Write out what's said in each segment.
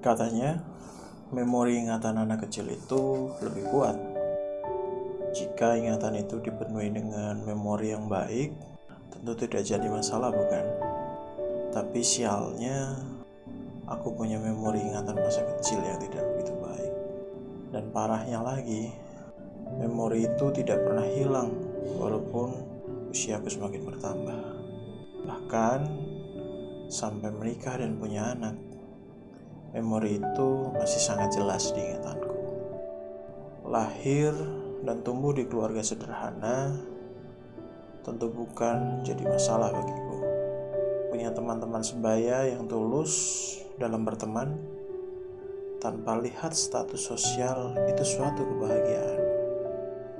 Katanya, memori ingatan anak kecil itu lebih kuat. Jika ingatan itu dipenuhi dengan memori yang baik, tentu tidak jadi masalah, bukan? Tapi sialnya, aku punya memori ingatan masa kecil yang tidak begitu baik. Dan parahnya lagi, memori itu tidak pernah hilang walaupun usiaku semakin bertambah. Bahkan sampai menikah dan punya anak, memori itu masih sangat jelas di ingatanku. Lahir dan tumbuh di keluarga sederhana tentu bukan jadi masalah bagiku. Punya teman-teman sebaya yang tulus dalam berteman tanpa lihat status sosial itu suatu kebahagiaan.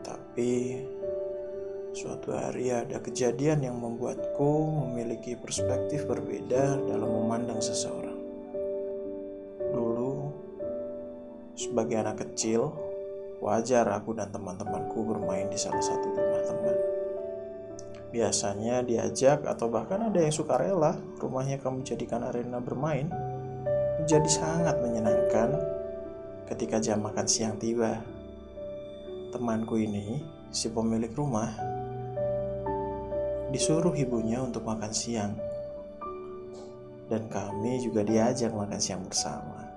Tapi suatu hari ada kejadian yang membuatku memiliki perspektif berbeda dalam memandang seseorang. Dulu, sebagai anak kecil, wajar aku dan teman-temanku bermain di salah satu rumah teman. Biasanya diajak atau bahkan ada yang sukarela rumahnya kami jadikan arena bermain. Menjadi sangat menyenangkan ketika jam makan siang tiba. Temanku ini, si pemilik rumah, disuruh ibunya untuk makan siang. Dan kami juga diajak makan siang bersama.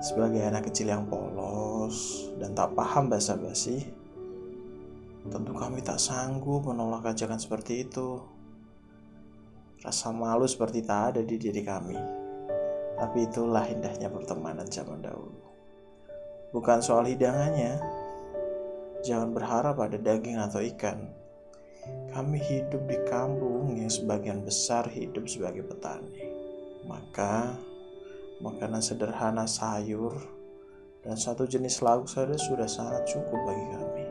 Sebagai anak kecil yang polos dan tak paham basa-basi, tentu kami tak sanggup menolak ajakan seperti itu. Rasa malu seperti tak ada di diri kami. Tapi itulah indahnya pertemanan zaman dahulu. Bukan soal hidangannya. Jangan berharap ada daging atau ikan. Kami hidup di kampung yang sebagian besar hidup sebagai petani. Maka makanan sederhana, sayur, dan satu jenis lauk saja sudah sangat cukup bagi kami.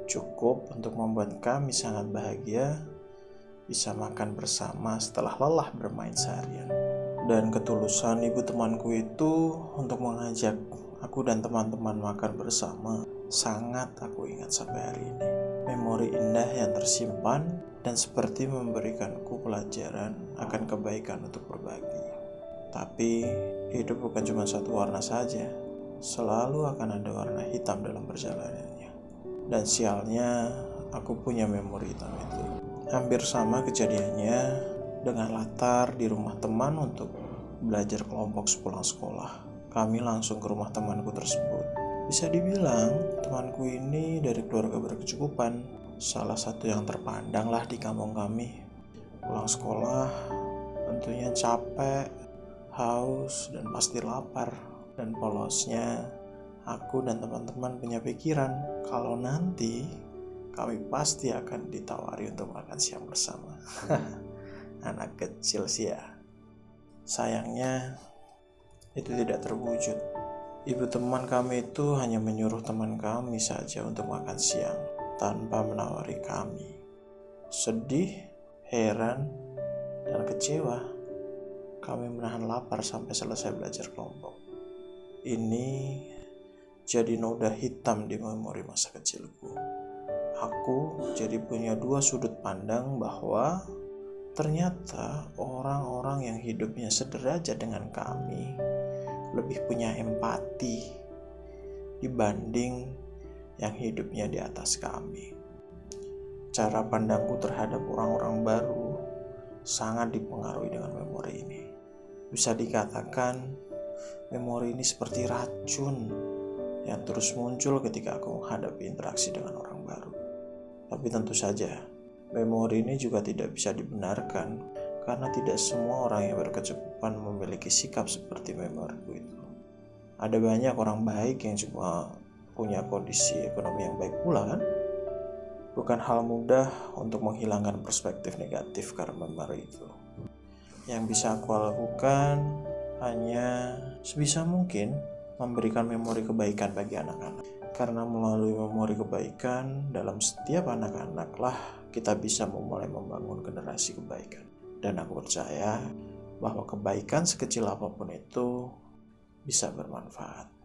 Cukup untuk membuat kami sangat bahagia bisa makan bersama setelah lelah bermain seharian. Dan ketulusan ibu temanku itu untuk mengajak aku dan teman-teman makan bersama sangat aku ingat sampai hari ini. Memori indah yang tersimpan dan seperti memberikanku pelajaran akan kebaikan untuk berbagi. Tapi hidup bukan cuma satu warna saja. Selalu akan ada warna hitam dalam perjalanannya. Dan sialnya, aku punya memori hitam itu. Hampir sama kejadiannya dengan latar di rumah teman untuk belajar kelompok sepulang sekolah. Kami langsung ke rumah temanku tersebut. Bisa dibilang temanku ini dari keluarga berkecukupan. Salah satu yang terpandang lah di kampung kami. Pulang sekolah tentunya capek, haus, dan pasti lapar. Dan polosnya, aku dan teman-teman punya pikiran kalau nanti kami pasti akan ditawari untuk makan siang bersama. Anak kecil sih ya. Sayangnya itu tidak terwujud. Ibu teman kami itu hanya menyuruh teman kami saja untuk makan siang tanpa menawari kami. Sedih, heran, dan kecewa, kami menahan lapar sampai selesai belajar kelompok. Ini jadi noda hitam di memori masa kecilku. Aku jadi punya dua sudut pandang bahwa ternyata orang-orang yang hidupnya sederajat dengan kami lebih punya empati dibanding yang hidupnya di atas kami. Cara pandangku terhadap orang-orang baru sangat dipengaruhi dengan memori ini. Bisa dikatakan memori ini seperti racun yang terus muncul ketika aku menghadapi interaksi dengan orang baru. Tapi tentu saja, memori ini juga tidak bisa dibenarkan karena tidak semua orang yang berkecukupan memiliki sikap seperti memoriku itu. Ada banyak orang baik yang cuma punya kondisi ekonomi yang baik pula kan? Bukan hal mudah untuk menghilangkan perspektif negatif karena memori itu. Yang bisa aku lakukan hanya sebisa mungkin memberikan memori kebaikan bagi anak-anak. Karena melalui memori kebaikan dalam setiap anak-anak lah kita bisa memulai membangun generasi kebaikan. Dan aku percaya bahwa kebaikan sekecil apapun itu bisa bermanfaat.